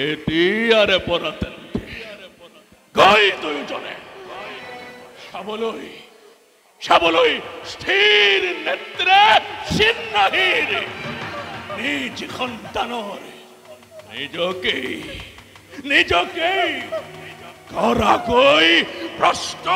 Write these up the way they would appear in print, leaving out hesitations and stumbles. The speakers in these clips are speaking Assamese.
এটি আরে পরাতেন গাই দুইজনে সাবলই সাবলই স্থির নেত্রে সিন্নাহীর নিজ সন্তানর নিজকে নিজকে করাকৈ প্রশ্ন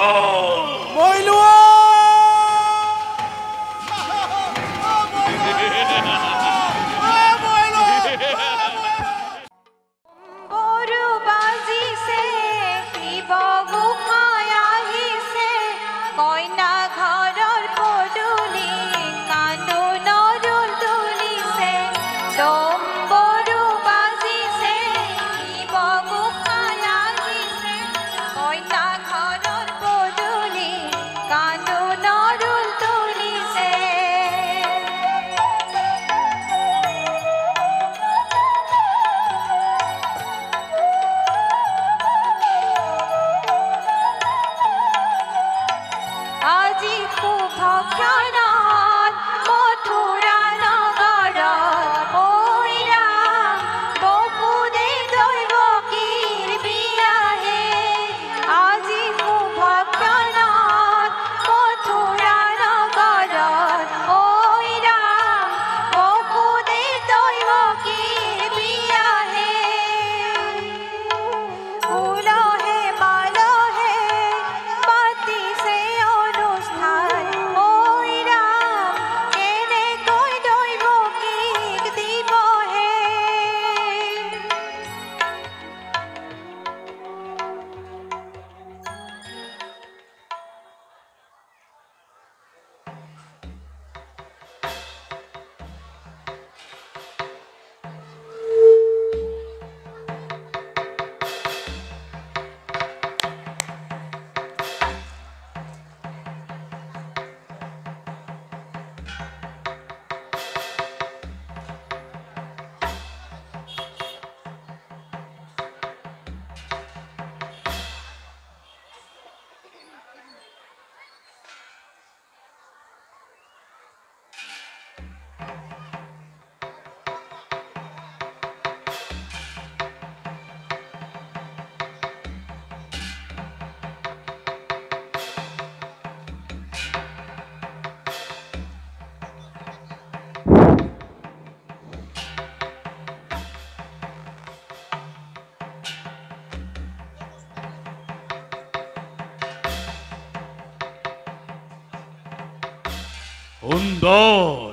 সুন্দর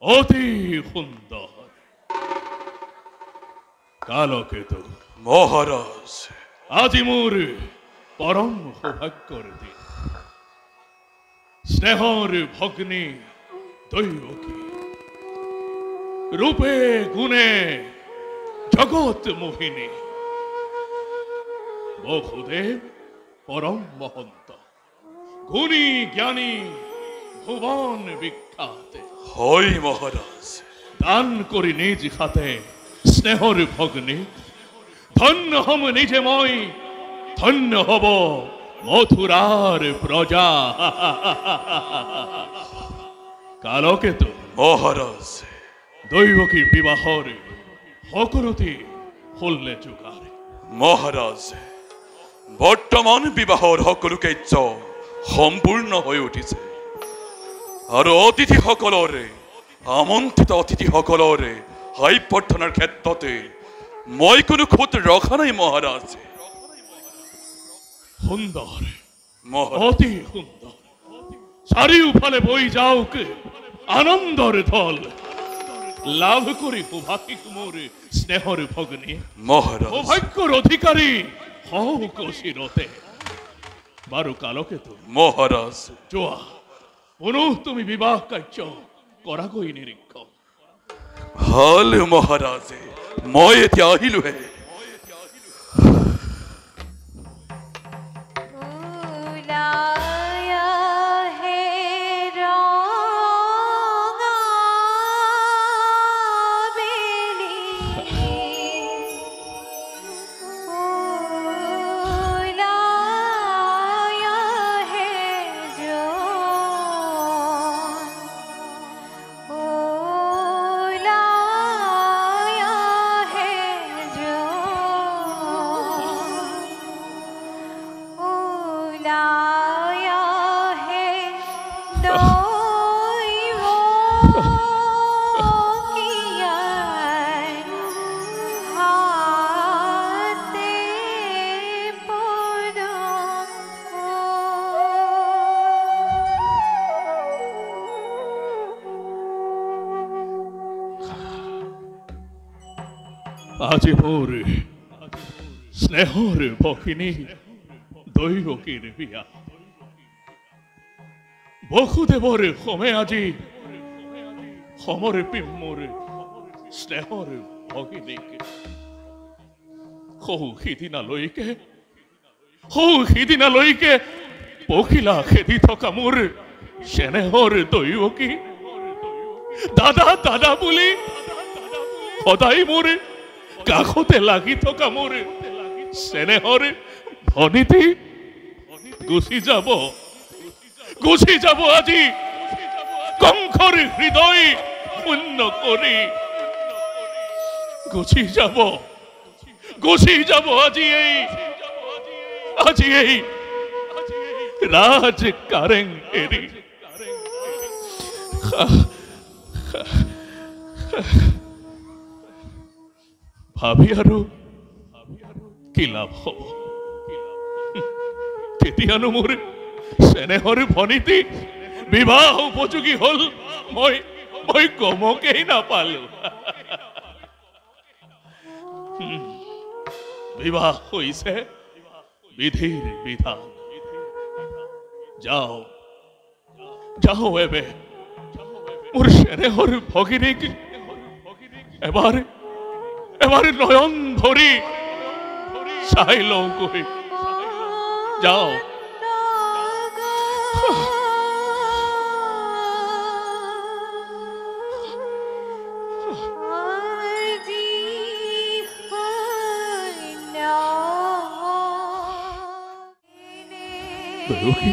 অতি সুন্দর কালকেতু মহারাজ আজি মোর পরম সৌভাগ্যর দিন স্নেহর ভগ্নী দৈবকী রূপে গুণে জগৎ মোহিনী বসুদেব পরম মহন্ত গুণী জ্ঞানী ভুবন বিখ্যাত হয় মহারাজ দান করি নিজ হাতে স্নেহর ভগ্নী ধন্য হম নিজে মই ধন্য হব মথুরার প্রজা কালকেতু মহারাজ দৈবকীর বিবাহর সকলতি হললে যোগার মহারাজ বর্তমান বিবাহৰ সকলো কাৰ্য সম্পূৰ্ণ হৈ উঠিছে আৰু অতিথিসকলৰে আমন্ত্ৰিত অতিথিসকলৰে হাই প্ৰাৰ্থনাৰ ক্ষেত্ৰতে মই কোনো খুঁত ৰখা নাই মহাৰাজ সুন্দৰ মহাৰাজ অতি সুন্দৰ চাৰিওফালে বৈ যাওক আনন্দৰ ঢল লাভ কৰি সৌভাগ্য মোৰ স্নেহৰ ভগ্নী মহাৰাজ সৌভাগ্যৰ অধিকাৰী হওক চিৰতে বাৰু কালকেতু মহাৰাজ যোৱা পুনঃ তুমি বিবাহ কাৰ্য কৰাকৈ নিৰীক্ষণ ভাল মহাৰাজ মই এতিয়া আহিলোহে আজি মোৰ স্নেহৰ ভগিনী দৈৱকীৰ বিয়া বসুদেৱৰ সমে আজি সমৰ্পিম মোৰ স্নেহৰ ভগিনীক সিদিনালৈকে পখিলা খেদি থকা মোৰ চেনেহৰ দৈৱকী দাদা দাদা বুলি সদায় মোৰ কাষতে লাগি থকা মোৰ চেনেহৰ ভনীতি গুচি যাব আজি কংসৰ হৃদয় শূন্য কৰি গুচি যাব আজি এই ৰাজ কাৰেং এৰি ভাবি আৰু কি লাভ হব কেতিয়ানো মোৰ চেনেহৰ ভনীতি বিবাহ উপযোগী হল মই গমকেই নাপালো বিবাহ হৈছে বিধিৰ বিধান যাও এবে মোৰ চেনেহৰ ভগিনীক এবাৰ নয়ন ধৰি চাই লওঁগৈ যাও দৈৱকী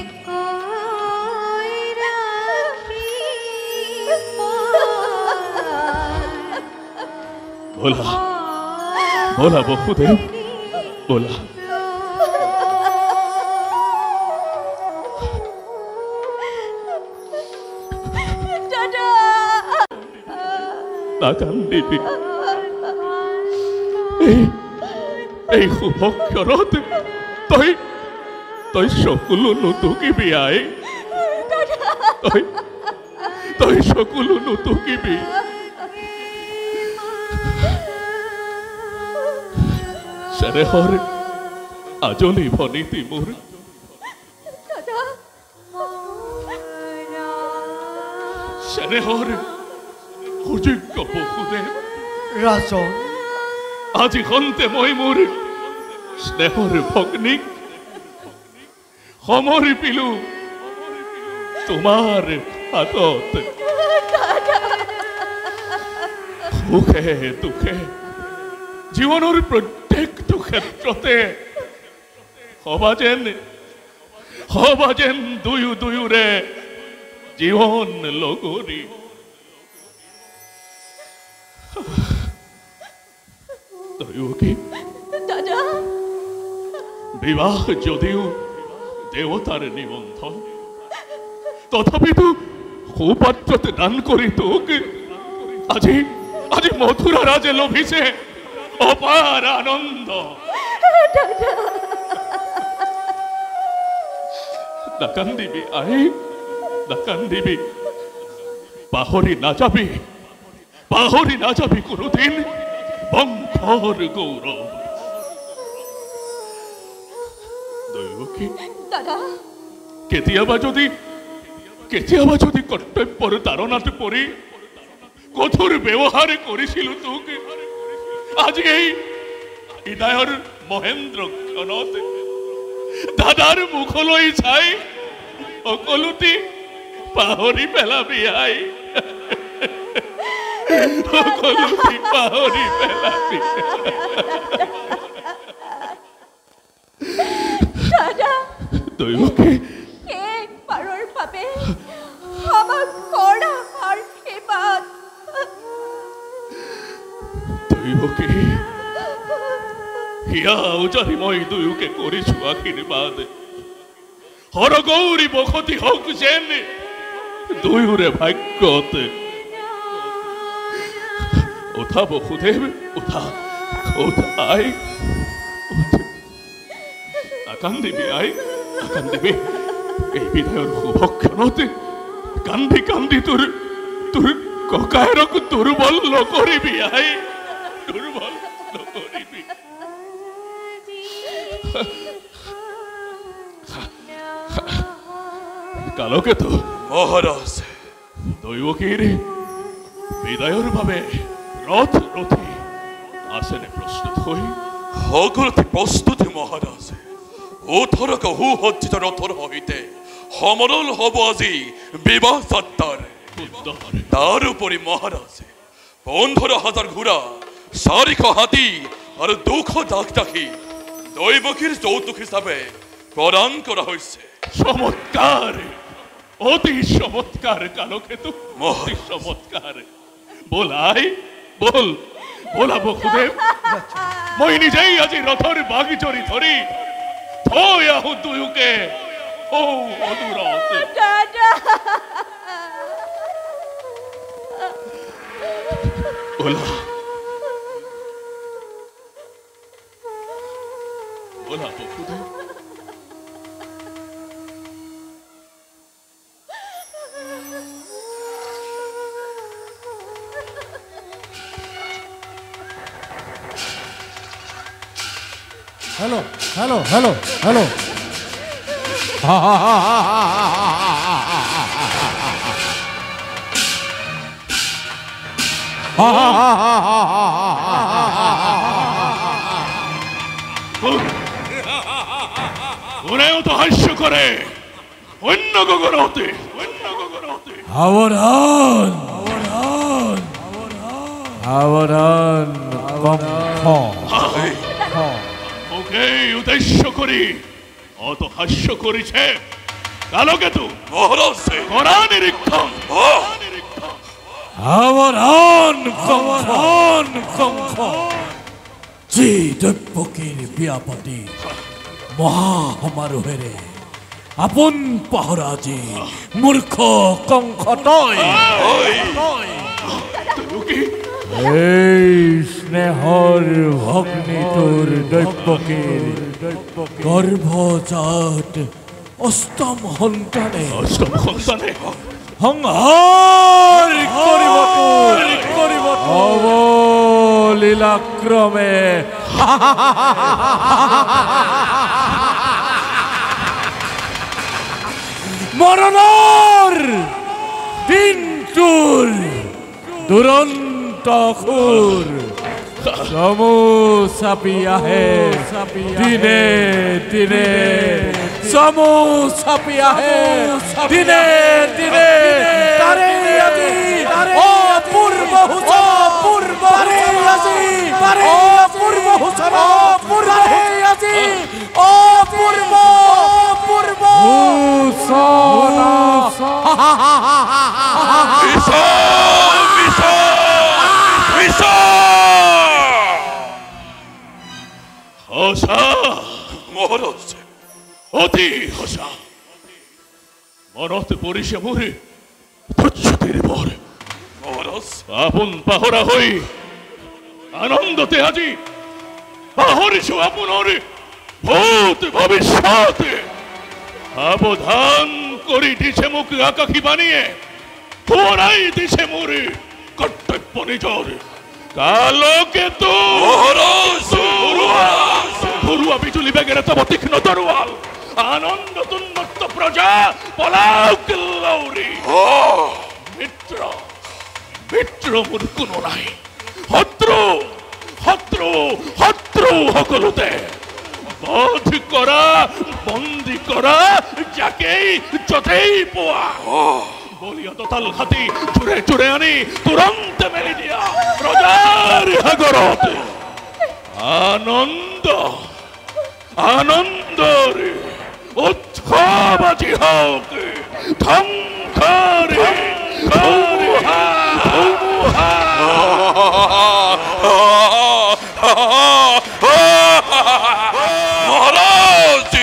बोला बसुदेव बोला নাকান্দিবি এই শুভক্ষণত তই সকলো নুটুকিবি আই তই সকলো নুটুকিবি চেনেহৰ আজলি ভনীতি মোৰ চেনেহৰ সুযোগ্য বসুদেৱ ৰাজন আজি খন্তে মই মোৰ স্নেহৰ ভগ্নীক সমৰ্পিলো তোমাৰ হাতত সুখে দুখে জীৱনৰ প্ৰত্যেকটো ক্ষেত্ৰতে হবা যেন দুয়োৰে জীৱন লগৰী দৈৱকী বিবাহ যদিও দেৱতাৰ নিবন্ধন তথাপিতো সুপাত্ৰত দান কৰি তোক আজি মথুৰা ৰাজে লভিছে অপাৰ আনন্দ নাকান্দিবি আই নাকান্দিবি পাহৰি নাযাবি কোনোদিন বংশৰ গৌৰৱ দৈৱকী কেতিয়াবা যদি কৰ্তব্যৰ তাৰণাত পৰি কঠোৰ ব্যৱহাৰ কৰিছিলো তোক আজি এই হৃদয়ৰ মহেন্দ্ৰ ক্ষণত দাদাৰ মুখলৈ চাই সকলোটি পাহৰি পেলাবি আই সকলোটি পাহৰি পেলাবি দৈৱকী পাৰৰ বাবে আমাক কৰা আশীৰ্বাদ দৈৱকী হিয়া উজাৰি মই দুয়োকে কৰিছো আশীৰ্বাদ হৰগৌৰী বসতি হওক যেন দুয়োৰে ভাগ্যত উঠা বসুদেৱ উঠা আই নাকান্দিবি আই নাকান্দিবি এই বিদায়ৰ শুভক্ষণত কান্দি তোৰ ককায়েৰক দুৰ্বল নকৰিবি আই দুৰ্বল কৰিবি। কালকেতু মহাৰাজ দৈবকীৰ বিদায়ৰ বাবে ৰথ ৰথি আসনে প্ৰস্তুত হৈ সকলোতে প্ৰস্তুতি মহাৰাজ ওঠৰক সুসজ্জিত ৰথৰ সহিতে সমৰল হ'ব আজি বিবাহ যাত্ৰাৰ সুন্দৰ তাৰ উপৰি মহাৰাজ 15,000 ঘোঁৰা 400 হাতী আৰু 200 দাসী দৈবকীৰ যৌতুক হিচাপে প্ৰদান কৰা হৈছে চমৎকাৰ অতি চমৎকাৰ কালকেতু অতি চমৎকাৰ বলাই বল বলা বসুদেৱ মই নিজেই আজি ৰথৰ বাগিচৰি ধৰি থৈ আহোঁ দুয়োকে অদূৰত দাদা বলা বলা Vasudev hello hello hello hello हा हा हा हा ওরাও তো হাস্য করে অন্য গগনতে আওরান আওরান ওকে উদ্দেশ্য করি অত হাস্য করেছে কালকেতু মহারাজ করা নিরীক্ষণ আওরান কংখ জি দৈবকীৰ বিয়া পাতি মহা সমাৰোহেৰে আপোন পাহৰাজী মূৰ্খ কংখ তই এই স্নেহৰ ভগ্নী তোৰ দৈবকীৰ গৰ্ভজাত অষ্টম সন্তানে সংহাৰ কৰিব অৱলীলাক্ৰমে মৰণৰ দিনটোৰ দুৰন্ত খুৰ চমু চাপি আহে দিনে দিনে চমু চাপি আহে দিনে দিনে তাৰে আজি অপূৰ্ব পূৰ্ব আজি অপূৰ্ব আজি অপূৰ্ব সঁচা মহাৰাজ অতি সঁচা মনত পৰিছে মোৰ তুচ্ছতিৰ বৰ মহাৰাজ আপোন পাহৰা হৈ আনন্দতে আজি পাহৰিছো আপোনাৰ ভূত ভৱিষ্যত সাৱধান কৰি দিছে মোক আকাশী বাণীয়ে সোঁৱৰাই দিছে মোৰ কৰ্তব্য নিজৰ কালকেতু ঘৰুৱা বিজুলী বেগেৰে তব তীক্ষ্ণ তৰোৱাল আনন্দ উন্মত্ত প্ৰজা পলাও কিল্লৌৰী মিত্ৰ মিত্ৰ মোৰ কোনো নাই শত্ৰু শত্ৰু শত্ৰু সকলোতে বধ কৰা বন্দী কৰা যাকেই য'তেই পোৱা বলিয়া দতাল হাতী চুৰে চুৰে আনি তুৰন্ত মেলি দিয়া প্ৰজাৰ সাগৰত আনন্দ আনন্দৰে উৎসৱ আজি হওক ধ্বংসৰে ধুমুহা ধুমুহা মহাৰাজ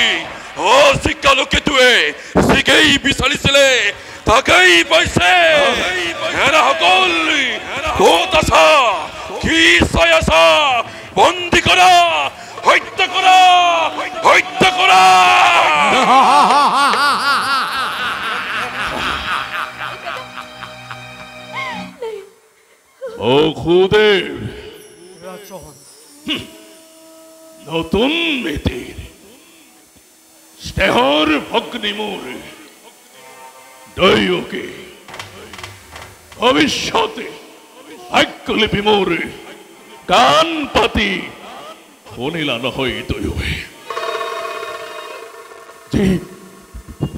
কালকেতুৱে যিকেই বিচাৰিছিলে তাকেই পাইছে হেৰা সকল ক'ত আছা কি চাই আছা বন্দী কৰা হত্যা কৰা হত্যা কৰা বসুদেৱ নতুন নীতিৰ স্নেহৰ ভগ্নিমূৰ দৈবকে ভবিষ্যতে ভাগ্যলিপি মোৰ কান পাতি শুনিলা নহয় দৈবে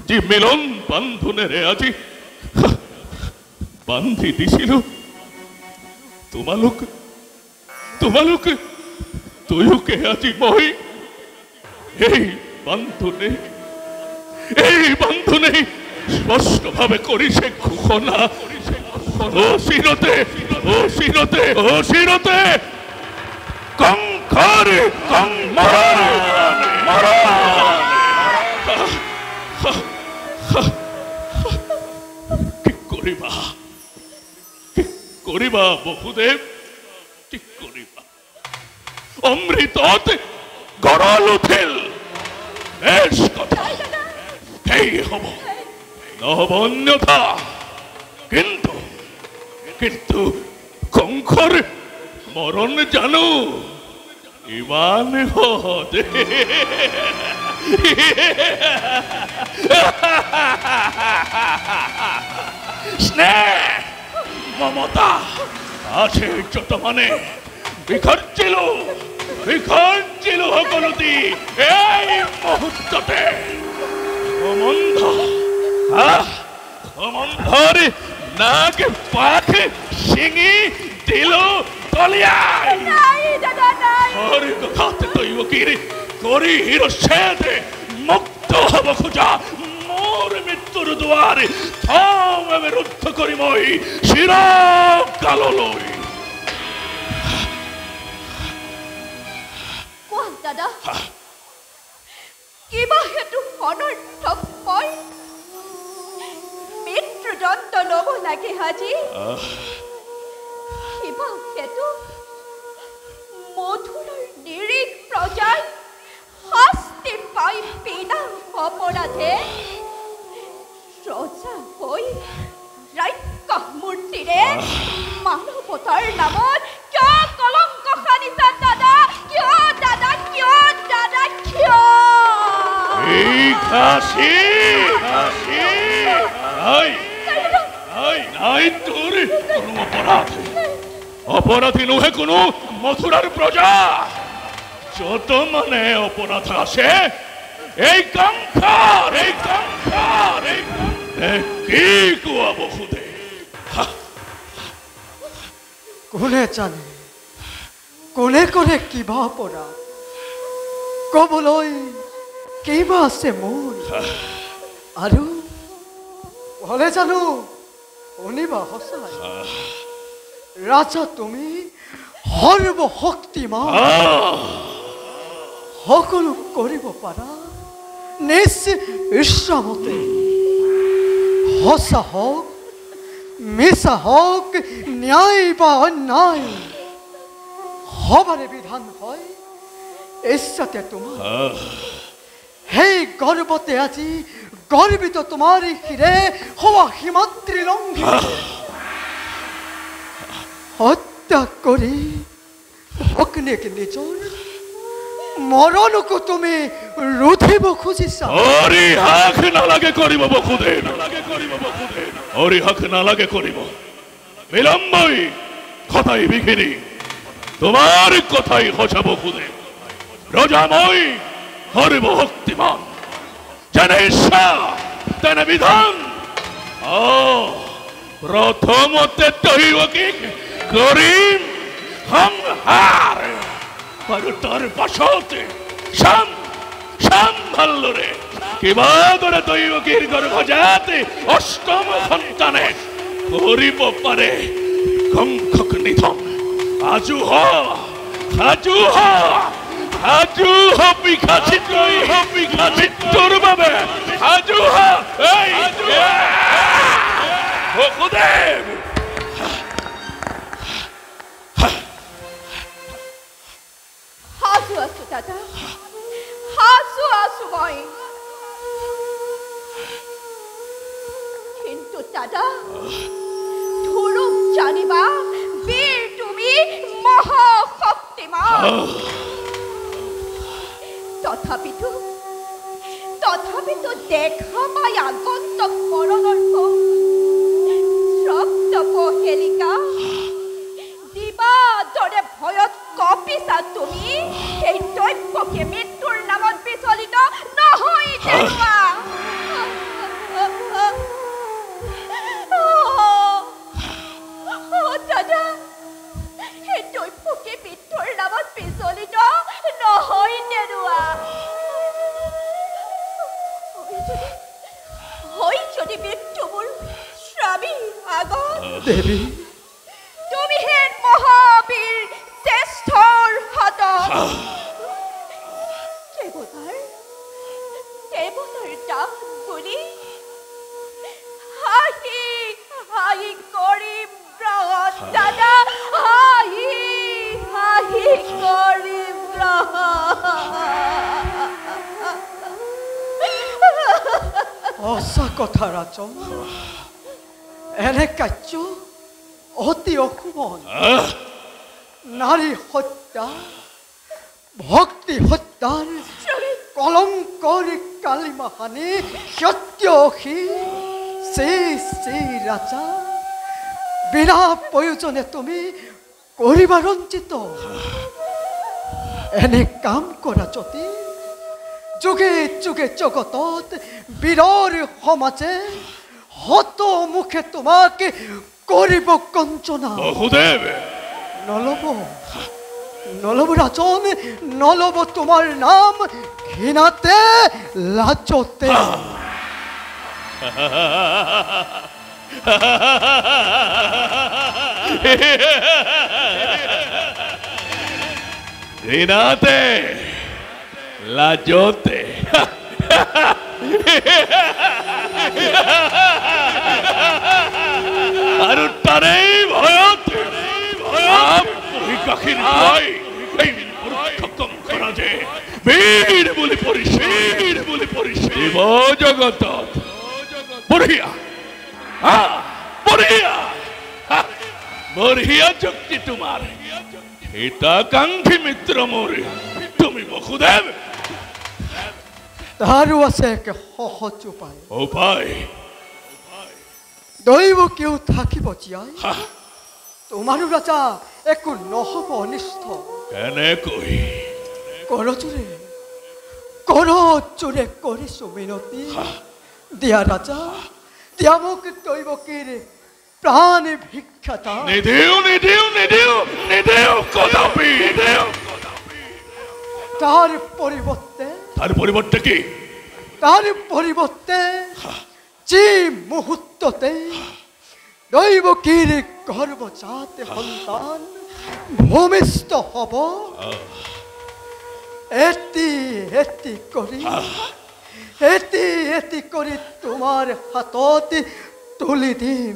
যি মিলন বান্ধোনেৰে আজি বান্ধি দিছিল তোমালোক দুয়োকে আজি মই এই বান্ধোনে স্পষ্টভাৱে কৰিছে ঘোষণা অচিৰতে কংকাৰে কি কৰিবা বহুদেৱ কি কৰিবা অমৃতত গৰল উঠিল বেশ কথা সেই হব নহব অন্যথা কিন্তু কংসৰ মৰণ জানো ইমান সহজে স্নেহ মমতা আছে যত মানে বিখৰ্জিলো সকলোটি এই মুহূৰ্ততে সম্বন্ধৰ নাক পাখ ছিঙি দিলো তলিয়াই হৰি কথাতে দৈবকীৰ কৰি হিৰচ্ছেদে মুক্ত হব খোজা মোৰ মৃত্যুৰ দুৱাৰ থমে ৰুদ্ধ কৰি মই চিৰকাললৈ দাদা কিবা হেতু অনৰ্থক মই মৃত্যুদণ্ড ল'ব লাগে আজি কিবা হেতু মধুৰৰ নিৰীহ প্ৰজাই শাস্তি পাই বিনা অপৰাধে ৰজা হৈ ৰাক্ষস মূৰ্তিৰে মানৱতাৰ নামত কিয় কলংক সানিছা দাদা কিয় নাই তোৰ কোনো অপৰাধী নহয় কোনো মথুৰাৰ প্ৰজা যত মানে অপৰাধ আছে এই কংসৰ কি কোৱা বহুদে কোনে জানে কোনে কোনে কিবা অপৰাধ কবলৈ কিবা আছে মোৰ আৰু হলে জানো শুনিবা সঁচাই ৰাজা তুমি সৰ্বশক্তিমান সকলো কৰিব পাৰা নিজ ইচ্ছামতে সঁচা হওক মিছা হওক ন্যায় বা অন্যায় সবাৰে বিধান হয় ইচ্ছাতে তোমাৰ সেই গৰ্বতে আজি গৰ্বিত তোমাৰ শিৰে হোৱা সীমাদ্ৰী লংঘিত হত্যা কৰি অগ্নিক নিজৰ মৰণকো তুমি ৰুধিব খুজিছা হৰিহাস নালাগে কৰিব বসুদে হৰিহাস নালাগে কৰিব বিলম্বই কথাই বিঘিনি তোমাৰ কথাই সঁচা বসুদে ৰজা মই সৰ্বশক্তিমান যেনে ইচ্ছা তেনে বিধান প্ৰথমতে দৈবকীক কৰিম সংহাৰ আৰু তাৰ পাছতে চাম ভালদৰে কিবা দৰে দৈবকীৰ গৰ্ভজাতে অষ্টম সন্তানে কৰিব পাৰে কংসক নিধন সাজু মৃত্যুৰ বাবে সাজু বসুদেৱ সাজু আছো দাদা সাজু আছো মই কিন্তু দাদা ধৰুক জানিবা বীৰ তুমি মহাশক্তি শক্তিমান তথাপিতো দেখা পাই আগন্তক পৰদৰ্শ শ্ৰব্দ পহেলিকা দিবা দৰে ভয়ত কঁপিছা তুমি সেই দৈৱকী মৃত্যুৰ নামত বিচলিত নহয় যেনোৱা দাদা সেই দৈৱকী মৃত্যুৰ নামত বিচলিত নহয় যেনোৱা হয় যদি মৃত্যু মোৰ স্বামী আগত দেৱী তুমি হে মহাবীৰ শ্ৰেষ্ঠৰ হাতত দেৱতাৰ দাস বুলি হাঁহি কৰিম গ্ৰহণ দাদা হাঁহি কৰিম সঁচা কথা ৰাজন এনে কাৰ্য অতি অশুভন নাৰী হত্যা ভক্তি হত্যাৰ কলংকৰী কালিমা হানি সত্যসী শ্ৰী ৰাজা বিনা প্ৰয়োজনে তুমি কৰিবা ৰঞ্জিত এনে কাম কৰা যদি যুগে যুগে জগতত বীৰৰ সমাজে হত মুখে তোমাকে কৰিব কঞ্চনা বহুদেৱ নলব ৰাজন নলব তোমাৰ নাম ঘৃণাতে লাজতে ঘৃণাতে লাজতে আৰু তাৰেই ভয়তে কাষীৰ ভয় এই মূৰ্খকম কৰা যে বীৰ বুলি পৰিছে জীৱ জগতত বঢ়িয়া বঢ়িয়া যুক্তি তোমাৰ হিতাকাংক্ষী মিত্ৰ মোৰ তুমি বসুদেৱ তাৰো আছে এক সহজ উপায় দৈৱকীও থাকিব জীয়াই তোমাৰো ৰাজা একো নহব অনিষ্ট কেনেকৈ কৰজোৰে কৰিছো মিনতি দিয়া ৰাজা দিয়া মোক দৈৱকীৰ প্ৰাণ ভিক্ষাতা নিদিও কদাপি তাৰ পৰিৱৰ্তে কি তাৰ পৰিৱৰ্তে যি মুহূৰ্ততে দৈৱকীৰ গৰ্ভজাত সন্তান ভূমিষ্ঠ হ'ব এটি কৰি তোমাৰ হাতত তুলি দিম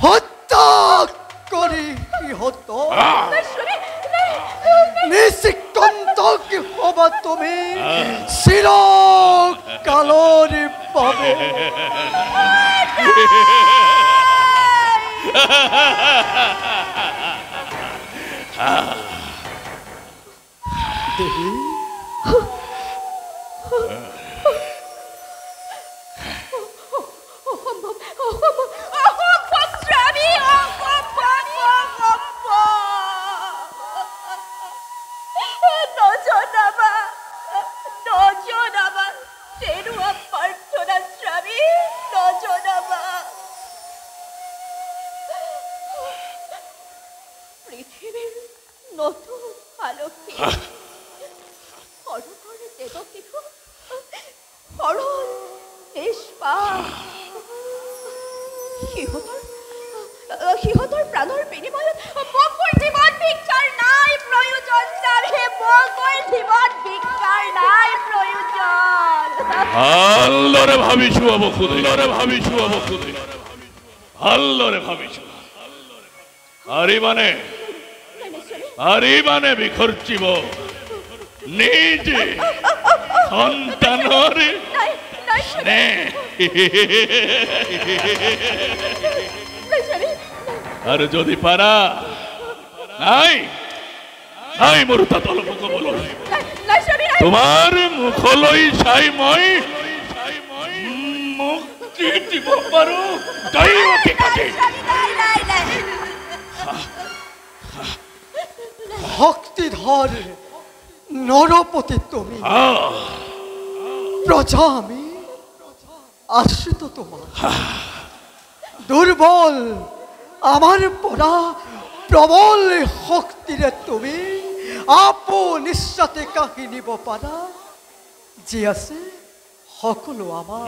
হত্যা কৰি সিহঁতক নিশ্চিকন্তক হবা তুমি চিৰকালৰ বাবে দেৱী পৃথিৱীৰ নতুন আলসী সৰুকৰে দেৱকীকো সৰল নিষ্পাপ সিহঁতৰ প্ৰাণৰ বিনিময়ত মোৰ জীৱন ভিক্ষাৰ নাই প্ৰয়োজন ভালদৰে ভাবিছো আরিমানে বিখর্চিব নিজে সন্তানরে লাইছারি আর যদি পারা নাই নাই মরুতা তলপক বলো লাইছারি তোমার মুখলৈ চাই মই মুক্তি দিব পাৰো দৈৱকী কাজে নাই নাই নাই শক্তিধর নরপতি তুমি প্রজা আমি আশ্রিত তোমার দুর্বল আমার পরা প্রবল শক্তিরে তুমি আপনিশ্চাতে কাহি নিব পাৰা যি আছে সকলো আমাৰ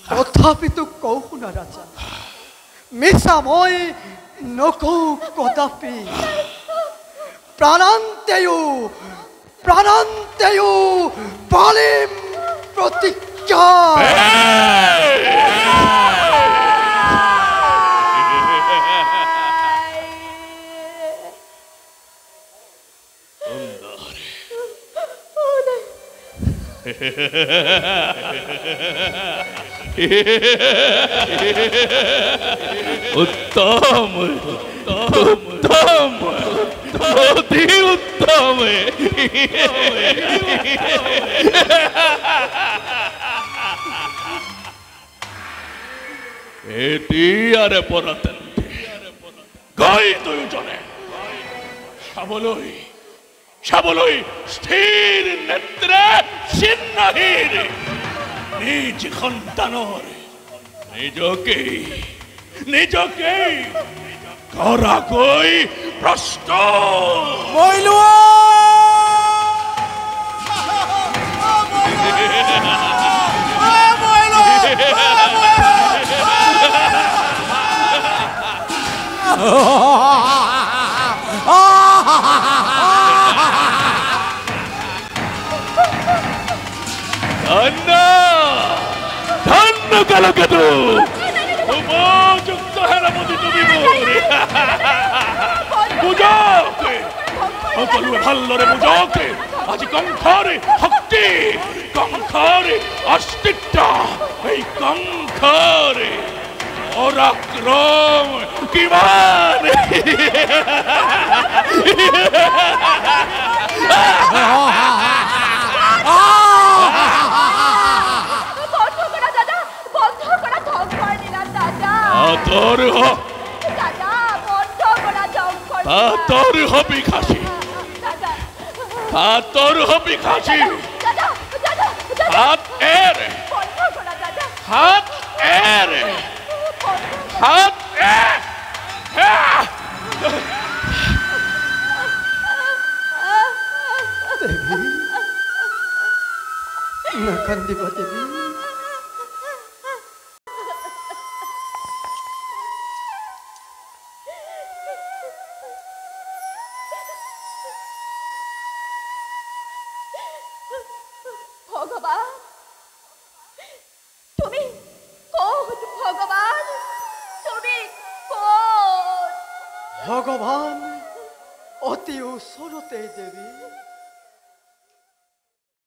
তথাপিতো কওঁ শুনা ৰাজা মিছা মই নকওঁ কদাপি প্রাণান্তেও পালিম প্রতিজ্ঞা উত্তম উত্তম অতি উত্তম এটি আরে পরাতেন গাই দুজনে সাবলই সাবলই স্থির নেত্রে চিহ্নহীন নিজ সন্তানর নিজকে কৰাকৈ প্ৰস্তুত ধন্য ধন্য কালকেতু উপযুক্ত হেৰামতি তুমি মোৰ বুজক সকলোৱে ভালদৰে বুজক আজি কংসৰ শক্তি কংসৰ অস্তিত্ব এই কংসৰ পৰাক্ৰম কিমান তোর হবি খাসি তোর হবি খাসি হাত এর হাত এর হাত দেবী না কান্দিবা দেবী ভগবান তুমি কোন ভগবান তুমি কোন ভগবান অতি ওচৰতে দেৱী